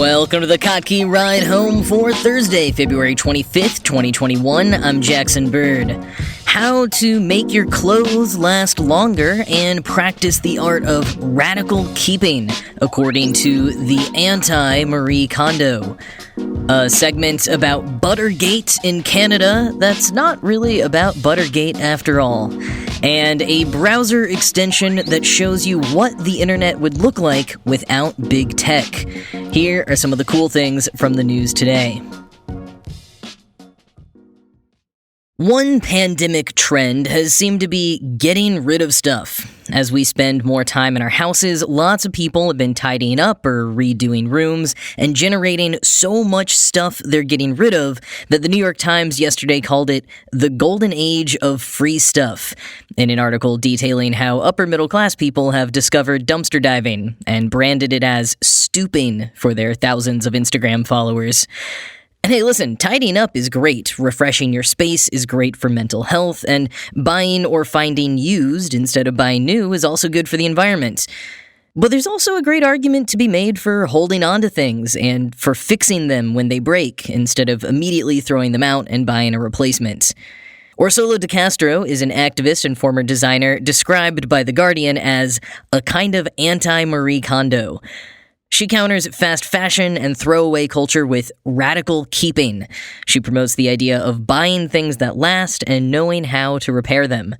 Welcome to the Kottke Ride Home for Thursday, February 25th, 2021. I'm Jackson Bird. How to make your clothes last longer and practice the art of radical keeping, according to the anti-Marie Kondo. A segment about Buttergate in Canada that's not really about Buttergate after all. And a browser extension that shows you what the internet would look like without big tech. Here are some of the cool things from the news today. One pandemic trend has seemed to be getting rid of stuff. As we spend more time in our houses, lots of people have been tidying up or redoing rooms and generating so much stuff they're getting rid of that the New York Times yesterday called it the golden age of free stuff, in an article detailing how upper middle class people have discovered dumpster diving and branded it as stooping for their thousands of Instagram followers. And hey, listen, tidying up is great. Refreshing your space is great for mental health, and buying or finding used instead of buying new is also good for the environment. But there's also a great argument to be made for holding on to things and for fixing them when they break instead of immediately throwing them out and buying a replacement. Ursula de Castro is an activist and former designer described by The Guardian as a kind of anti-Marie Kondo. She counters fast fashion and throwaway culture with radical keeping. She promotes the idea of buying things that last and knowing how to repair them.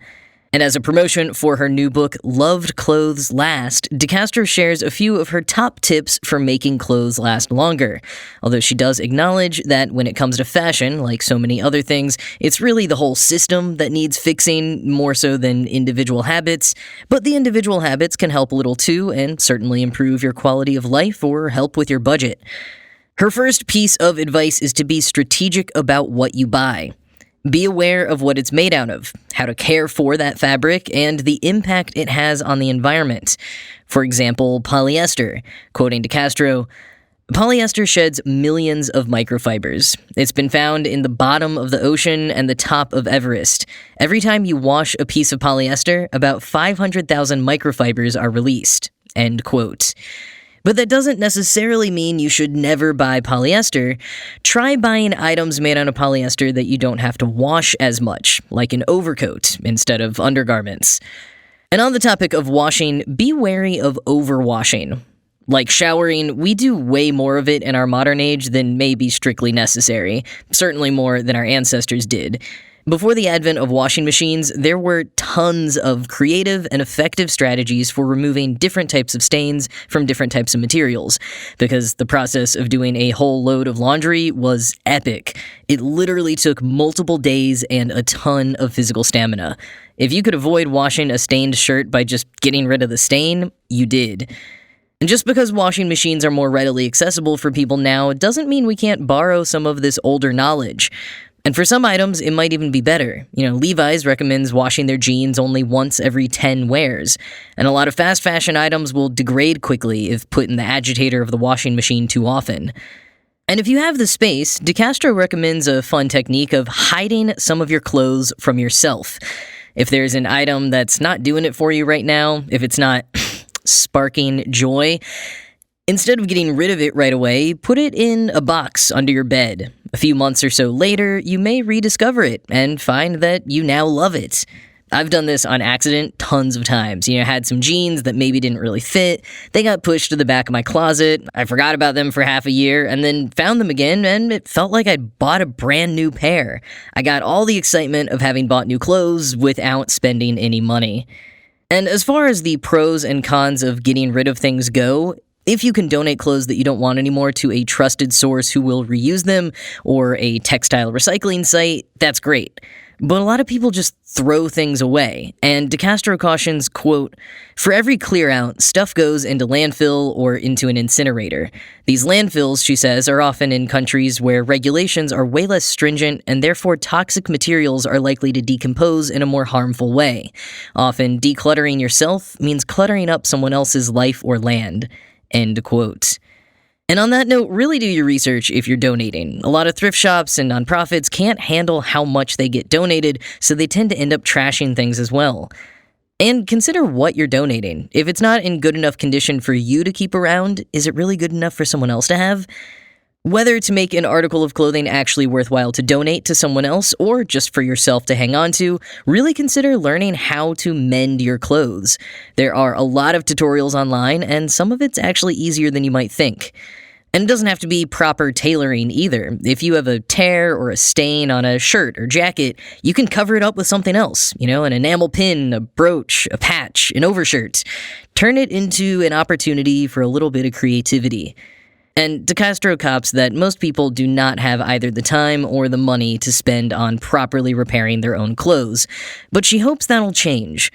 And as a promotion for her new book, Loved Clothes Last, de Castro shares a few of her top tips for making clothes last longer. Although she does acknowledge that when it comes to fashion, like so many other things, it's really the whole system that needs fixing more so than individual habits. But the individual habits can help a little too, and certainly improve your quality of life or help with your budget. Her first piece of advice is to be strategic about what you buy. Be aware of what it's made out of, how to care for that fabric, and the impact it has on the environment. For example, polyester. Quoting de Castro, "Polyester sheds millions of microfibers. It's been found in the bottom of the ocean and the top of Everest. Every time you wash a piece of polyester, about 500,000 microfibers are released." End quote. But that doesn't necessarily mean you should never buy polyester. Try buying items made out of polyester that you don't have to wash as much, like an overcoat instead of undergarments. And on the topic of washing, be wary of overwashing. Like showering, we do way more of it in our modern age than may be strictly necessary, certainly more than our ancestors did. Before the advent of washing machines, there were tons of creative and effective strategies for removing different types of stains from different types of materials, because the process of doing a whole load of laundry was epic. It literally took multiple days and a ton of physical stamina. If you could avoid washing a stained shirt by just getting rid of the stain, you did. And just because washing machines are more readily accessible for people now doesn't mean we can't borrow some of this older knowledge. And for some items, it might even be better. Levi's recommends washing their jeans only once every 10 wears. And a lot of fast fashion items will degrade quickly if put in the agitator of the washing machine too often. And if you have the space, de Castro recommends a fun technique of hiding some of your clothes from yourself. If there's an item that's not doing it for you right now, if it's not sparking joy, instead of getting rid of it right away, put it in a box under your bed. A few months or so later, you may rediscover it and find that you now love it. I've done this on accident tons of times. Had some jeans that maybe didn't really fit. They got pushed to the back of my closet. I forgot about them for half a year and then found them again, and it felt like I'd bought a brand new pair. I got all the excitement of having bought new clothes without spending any money. And as far as the pros and cons of getting rid of things go, if you can donate clothes that you don't want anymore to a trusted source who will reuse them, or a textile recycling site, that's great. But a lot of people just throw things away, and de Castro cautions, quote, "For every clear out, stuff goes into landfill or into an incinerator. These landfills," she says, "are often in countries where regulations are way less stringent, and therefore toxic materials are likely to decompose in a more harmful way. Often, decluttering yourself means cluttering up someone else's life or land." End quote. And on that note, really do your research if you're donating. A lot of thrift shops and nonprofits can't handle how much they get donated, so they tend to end up trashing things as well. And consider what you're donating. If it's not in good enough condition for you to keep around, is it really good enough for someone else to have? Whether to make an article of clothing actually worthwhile to donate to someone else or just for yourself to hang on to, really consider learning how to mend your clothes. There are a lot of tutorials online, and some of it's actually easier than you might think. And it doesn't have to be proper tailoring either. If you have a tear or a stain on a shirt or jacket, you can cover it up with something else. An enamel pin, a brooch, a patch, an overshirt. Turn it into an opportunity for a little bit of creativity. And DeCastro cops that most people do not have either the time or the money to spend on properly repairing their own clothes. But she hopes that'll change.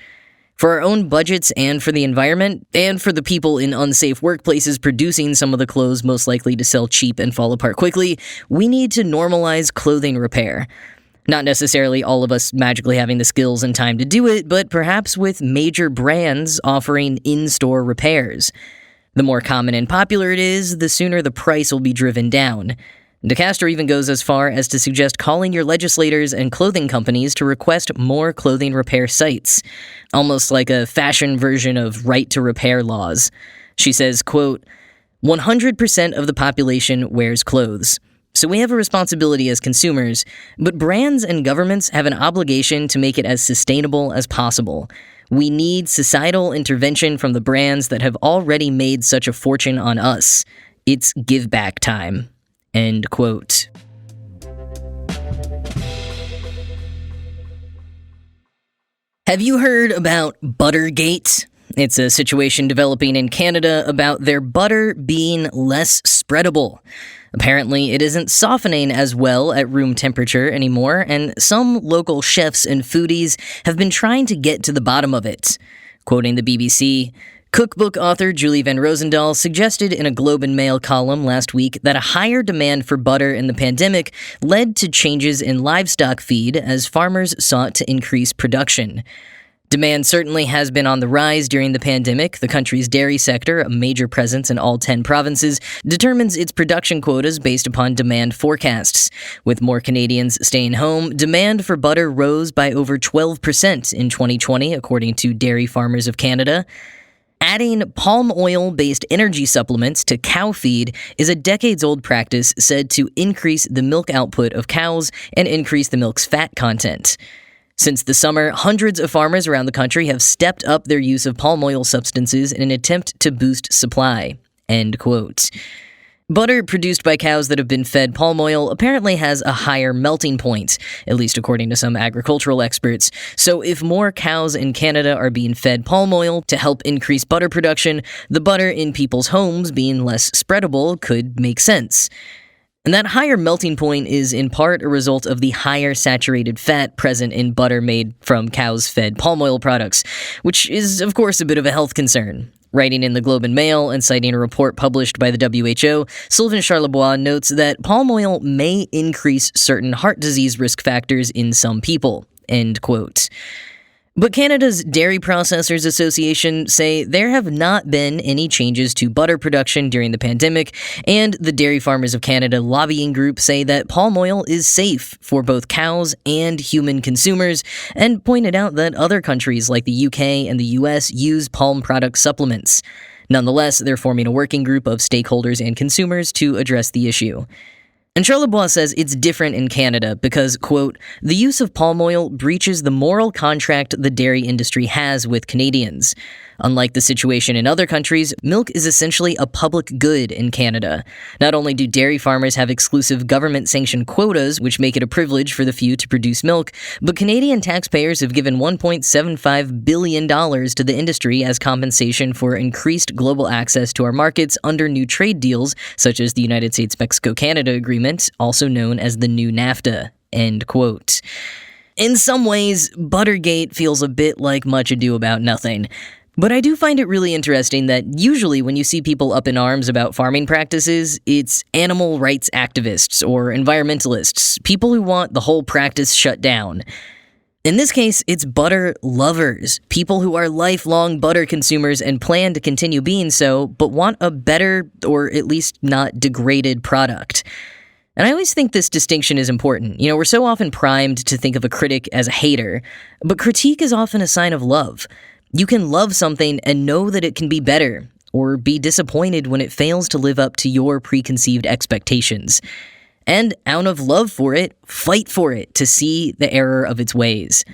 For our own budgets and for the environment, and for the people in unsafe workplaces producing some of the clothes most likely to sell cheap and fall apart quickly, we need to normalize clothing repair. Not necessarily all of us magically having the skills and time to do it, but perhaps with major brands offering in-store repairs. The more common and popular it is, the sooner the price will be driven down. DeCastro even goes as far as to suggest calling your legislators and clothing companies to request more clothing repair sites, almost like a fashion version of right-to-repair laws. She says, quote, 100% of the population wears clothes. So we have a responsibility as consumers, but brands and governments have an obligation to make it as sustainable as possible. We need societal intervention from the brands that have already made such a fortune on us. It's give back time. End quote. Have you heard about Buttergate? It's a situation developing in Canada about their butter being less spreadable. Apparently, it isn't softening as well at room temperature anymore, and some local chefs and foodies have been trying to get to the bottom of it. Quoting the BBC, cookbook author Julie Van Rosendaal suggested in a Globe and Mail column last week that a higher demand for butter in the pandemic led to changes in livestock feed as farmers sought to increase production. Demand certainly has been on the rise during the pandemic. The country's dairy sector, a major presence in all 10 provinces, determines its production quotas based upon demand forecasts. With more Canadians staying home, demand for butter rose by over 12% in 2020, according to Dairy Farmers of Canada. Adding palm oil-based energy supplements to cow feed is a decades-old practice said to increase the milk output of cows and increase the milk's fat content. Since the summer, hundreds of farmers around the country have stepped up their use of palm oil substances in an attempt to boost supply. End quote. Butter produced by cows that have been fed palm oil apparently has a higher melting point, at least according to some agricultural experts. So if more cows in Canada are being fed palm oil to help increase butter production, the butter in people's homes being less spreadable could make sense. And that higher melting point is in part a result of the higher saturated fat present in butter made from cows fed palm oil products, which is, of course, a bit of a health concern. Writing in the Globe and Mail and citing a report published by the WHO, Sylvain Charlebois notes that palm oil may increase certain heart disease risk factors in some people. End quote. But Canada's Dairy Processors Association say there have not been any changes to butter production during the pandemic, and the Dairy Farmers of Canada lobbying group say that palm oil is safe for both cows and human consumers, and pointed out that other countries like the UK and the US use palm product supplements. Nonetheless, they're forming a working group of stakeholders and consumers to address the issue. And Charlebois says it's different in Canada because, quote, the use of palm oil breaches the moral contract the dairy industry has with Canadians. Unlike the situation in other countries, milk is essentially a public good in Canada. Not only do dairy farmers have exclusive government-sanctioned quotas, which make it a privilege for the few to produce milk, but Canadian taxpayers have given $1.75 billion to the industry as compensation for increased global access to our markets under new trade deals, such as the United States-Mexico-Canada Agreement, also known as the new NAFTA. End quote. In some ways, Buttergate feels a bit like Much Ado About Nothing. But I do find it really interesting that usually when you see people up in arms about farming practices, it's animal rights activists or environmentalists, people who want the whole practice shut down. In this case, it's butter lovers, people who are lifelong butter consumers and plan to continue being so, but want a better, or at least not degraded product. And I always think this distinction is important. You know, we're so often primed to think of a critic as a hater, but critique is often a sign of love. You can love something and know that it can be better, or be disappointed when it fails to live up to your preconceived expectations. And out of love for it, fight for it to see the error of its ways.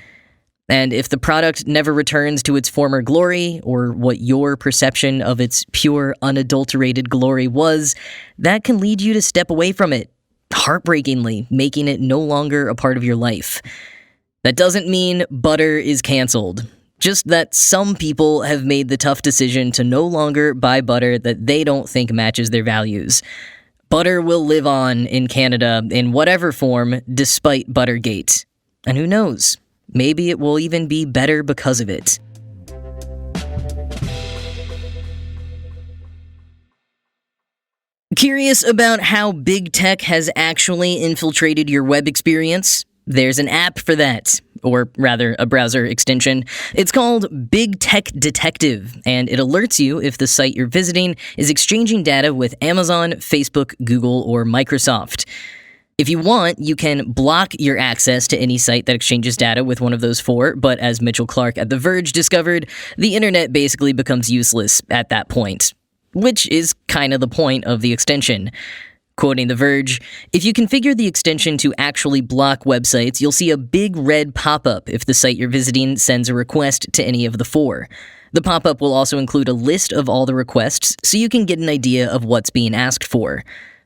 And if the product never returns to its former glory, or what your perception of its pure, unadulterated glory was, that can lead you to step away from it, heartbreakingly, making it no longer a part of your life. That doesn't mean butter is canceled. Just that some people have made the tough decision to no longer buy butter that they don't think matches their values. Butter will live on in Canada in whatever form, despite Buttergate. And who knows? Maybe it will even be better because of it. Curious about how big tech has actually infiltrated your web experience? There's an app for that, or rather, a browser extension. It's called Big Tech Detective, and it alerts you if the site you're visiting is exchanging data with Amazon, Facebook, Google, or Microsoft. If you want, you can block your access to any site that exchanges data with one of those four, but as Mitchell Clark at The Verge discovered, the internet basically becomes useless at that point. Which is kind of the point of the extension. Quoting The Verge, if you configure the extension to actually block websites, you'll see a big red pop-up if the site you're visiting sends a request to any of the four. The pop-up will also include a list of all the requests, so you can get an idea of what's being asked for.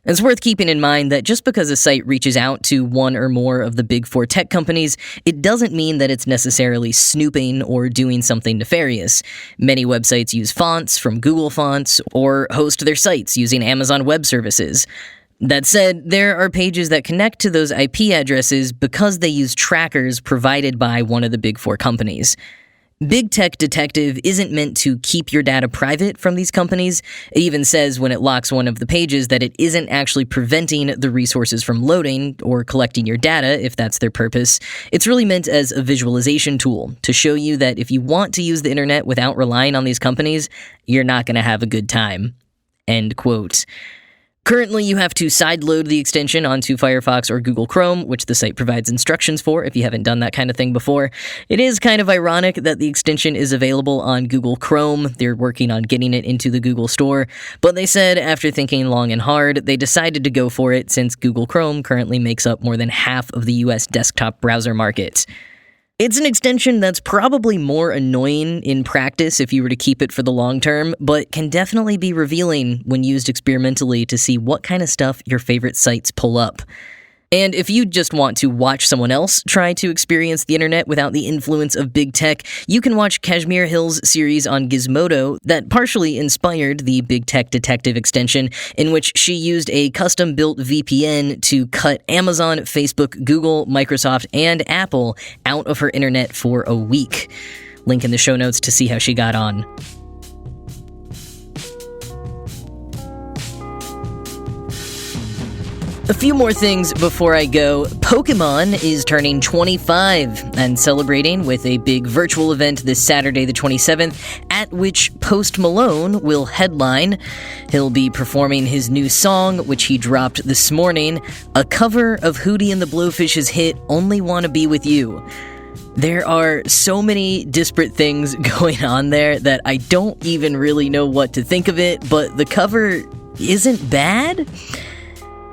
It's worth keeping in mind that just because a site reaches out to one or more of the big four tech companies, it doesn't mean that it's necessarily snooping or doing something nefarious. Many websites use fonts from Google Fonts or host their sites using Amazon Web Services. That said, there are pages that connect to those IP addresses because they use trackers provided by one of the big four companies. Big Tech Detective isn't meant to keep your data private from these companies. It even says when it locks one of the pages that it isn't actually preventing the resources from loading or collecting your data, if that's their purpose. It's really meant as a visualization tool to show you that if you want to use the internet without relying on these companies, you're not going to have a good time. End quote. Currently, you have to sideload the extension onto Firefox or Google Chrome, which the site provides instructions for if you haven't done that kind of thing before. It is kind of ironic that the extension is available on Google Chrome. They're working on getting it into the Google Store, but they said after thinking long and hard, they decided to go for it since Google Chrome currently makes up more than half of the US desktop browser market. It's an extension that's probably more annoying in practice if you were to keep it for the long term, but can definitely be revealing when used experimentally to see what kind of stuff your favorite sites pull up. And if you just want to watch someone else try to experience the internet without the influence of big tech, you can watch Kashmir Hill's series on Gizmodo that partially inspired the Big Tech Detective extension, in which she used a custom-built VPN to cut Amazon, Facebook, Google, Microsoft, and Apple out of her internet for a week. Link in the show notes to see how she got on. A few more things before I go. Pokemon is turning 25 and celebrating with a big virtual event this Saturday the 27th, at which Post Malone will headline. He'll be performing his new song, which he dropped this morning, a cover of Hootie and the Blowfish's hit Only Wanna Be With You. There are so many disparate things going on there that I don't even really know what to think of it, but the cover isn't bad.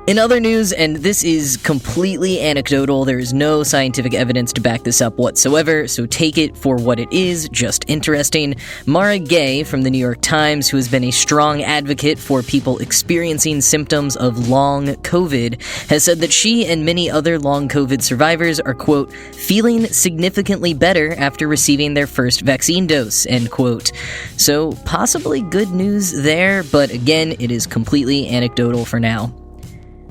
In other news, and this is completely anecdotal, there is no scientific evidence to back this up whatsoever, so take it for what it is, just interesting. Mara Gay from the New York Times, who has been a strong advocate for people experiencing symptoms of long COVID, has said that she and many other long COVID survivors are, quote, feeling significantly better after receiving their first vaccine dose, end quote. So possibly good news there, but again, it is completely anecdotal for now.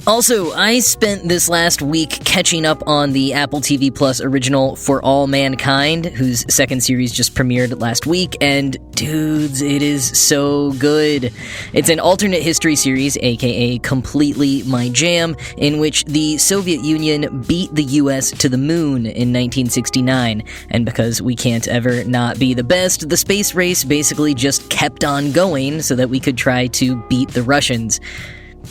Also, I spent this last week catching up on the Apple TV Plus original For All Mankind, whose second series just premiered last week, and dudes, it is so good. It's an alternate history series, aka completely my jam, in which the Soviet Union beat the US to the moon in 1969, and because we can't ever not be the best, the space race basically just kept on going so that we could try to beat the Russians.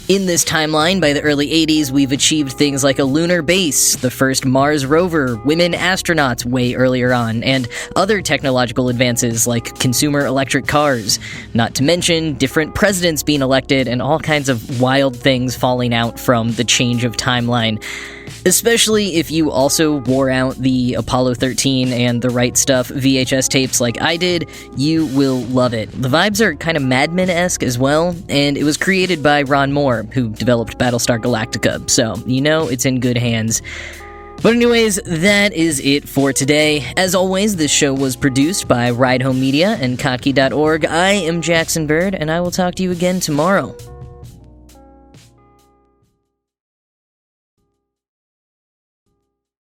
In this timeline, by the early 80s, we've achieved things like a lunar base, the first Mars rover, women astronauts way earlier on, and other technological advances like consumer electric cars. Not to mention different presidents being elected and all kinds of wild things falling out from the change of timeline. Especially if you also wore out the Apollo 13 and The Right Stuff VHS tapes like I did, you will love it. The vibes are kind of Mad Men-esque as well, and it was created by Ron Moore, who developed Battlestar Galactica, so you know it's in good hands. But anyways, that is it for today. As always, this show was produced by Ride Home Media and Kottke.org. I am Jackson Bird, and I will talk to you again tomorrow.